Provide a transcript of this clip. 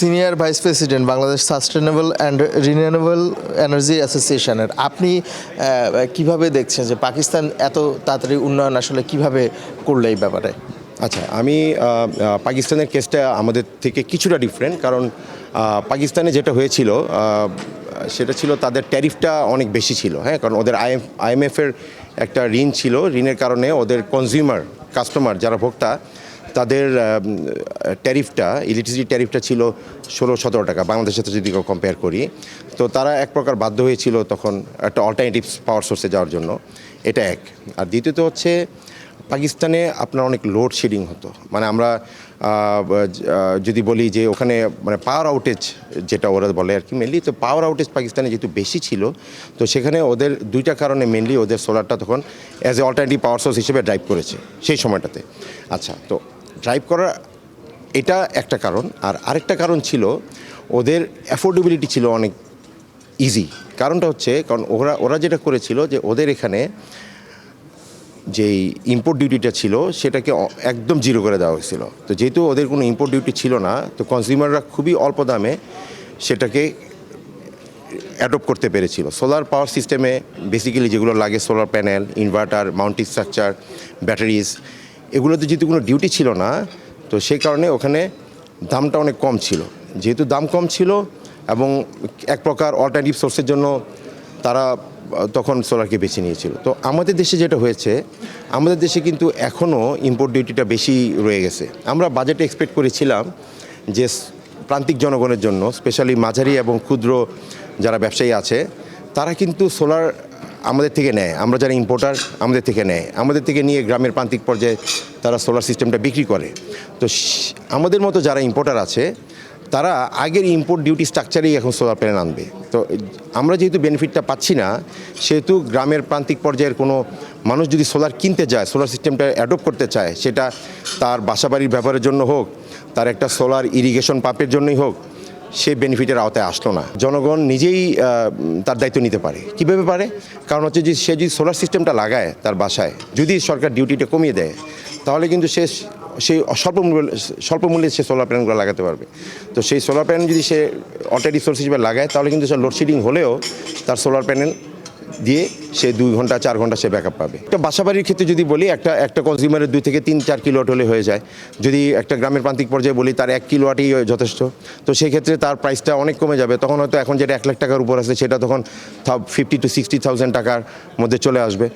Senior vice president Bangladesh sustainable and renewable energy অ্যাসোসিয়েশনের। আপনি কিভাবে দেখছেন যে পাকিস্তান এত তাড়াতাড়ি উন্নয়ন আসলে কিভাবে করলো এই ব্যাপারে? আচ্ছা, আমি পাকিস্তানের কেসটা আমাদের থেকে কিছুটা ডিফারেন্ট, কারণ পাকিস্তানে যেটা হয়েছিল সেটা ছিল তাদের ট্যারিফটা অনেক বেশি ছিল। হ্যাঁ, কারণ ওদের আইএমএফের একটা ঋণ ছিল, ঋণের কারণে ওদের কাস্টমার যারা ভোক্তা, তাদের ট্যারিফটা, ইলেকট্রিসিটি ট্যারিফটা ছিল 16-17 টাকা, বাংলাদেশের সাথে যদি কম্পেয়ার করি। তো তারা এক প্রকার বাধ্য হয়েছিল তখন একটা অল্টারনেটিভ পাওয়ার সোর্সে যাওয়ার জন্য। এটা এক। আর দ্বিতীয়ত হচ্ছে পাকিস্তানে আপনার অনেক লোডশেডিং হতো। মানে আমরা যদি বলি যে ওখানে মানে পাওয়ার আউটেজ যেটা ওরা বলে আর কি, মেনলি তো পাওয়ার আউটেজ পাকিস্তানে যেহেতু বেশি ছিল, তো সেখানে ওদের দুইটা কারণে মেনলি ওদের সোলারটা তখন as a alternative power source হিসেবে ড্রাইভ করেছে সেই সময়টাতে। আচ্ছা, তো ড্রাইভ করার এটা একটা কারণ। আর আরেকটা কারণ ছিল ওদের অ্যাফোর্ডেবিলিটি ছিল অনেক ইজি। কারণটা হচ্ছে কারণ ওরা যেটা করেছিল যে ওদের এখানে যেই ইম্পোর্ট ডিউটিটা ছিল সেটাকে একদম জিরো করে দেওয়া হয়েছিল। তো যেহেতু ওদের কোনো ইম্পোর্ট ডিউটি ছিল না, তো কনজিউমাররা খুবই অল্প দামে সেটাকে অ্যাডপ্ট করতে পেরেছিল। সোলার পাওয়ার সিস্টেমে বেসিক্যালি যেগুলো লাগে, solar panel, inverter, mounting structure, batteries, এগুলোতে যেহেতু কোনো ডিউটি ছিল না, তো সেই কারণে ওখানে দামটা অনেক কম ছিল। যেহেতু দাম কম ছিল এবং এক প্রকার অল্টারনেটিভ সোর্সের জন্য তারা তখন সোলারকে বেছে নিয়েছিল। তো আমাদের দেশে যেটা হয়েছে, আমাদের দেশে কিন্তু এখনও ইম্পোর্ট ডিউটিটা বেশি রয়ে গেছে। আমরা বাজেটে এক্সপেক্ট করেছিলাম যে প্রান্তিক জনগণের জন্য, স্পেশালি মাঝারি এবং ক্ষুদ্র যারা ব্যবসায়ী আছে, তারা কিন্তু সোলার আমাদের থেকে নেয়। আমরা যারা ইম্পোর্টার, আমাদের থেকে নেয়, আমাদের থেকে নিয়ে গ্রামের প্রান্তিক পর্যায়ে তারা সোলার সিস্টেমটা বিক্রি করে। তো আমাদের মতো যারা ইম্পোর্টার আছে, তারা আগের ইম্পোর্ট ডিউটি স্ট্রাকচারেই এখন সোলার প্যানেল আনবে। তো আমরা যেহেতু বেনিফিটটা পাচ্ছি না, সেহেতু গ্রামের প্রান্তিক পর্যায়ের কোনো মানুষ যদি সোলার কিনতে যায়, সোলার সিস্টেমটা অ্যাডপ্ট করতে চায়, সেটা তার বাসাবাড়ির ব্যবহারের জন্য হোক, তার একটা সোলার ইরিগেশন পাম্পের জন্যই হোক, সে বেনিফিটের আওতায় আসলো না। জনগণ নিজেই তার দায়িত্ব নিতে পারে। কীভাবে পারে? কারণ হচ্ছে যে সে যদি সোলার সিস্টেমটা লাগায় তার বাসায়, যদি সরকার ডিউটিটা কমিয়ে দেয়, তাহলে কিন্তু সেই স্বল্প মূল্যে সে সোলার প্যানেলগুলো লাগাতে পারবে। তো সেই সোলার প্যানেল যদি সে অল্টারনেটিভ সোর্স হিসেবে লাগায়, তাহলে কিন্তু সে লোডশেডিং হলেও তার সোলার প্যানেল দিয়ে সে 2 ঘন্টা 4 ঘন্টা সে ব্যাকআপ পাবে। একটা বাসাবাড়ির ক্ষেত্রে যদি বলি, একটা কনজিউমারের 2 থেকে 3-4 কিলোওয়াট হলে হয়ে যায়। যদি একটা গ্রামের প্রান্তিক পর্যায়ে বলি, তার 1 কিলোওয়াটই যথেষ্ট। তো সেই ক্ষেত্রে তার প্রাইসটা অনেক কমে যাবে। তখন হয়তো এখন যেটা 1 লাখ টাকার উপর আছে, সেটা তখন 50,000 to 60,000 টাকার মধ্যে চলে আসবে।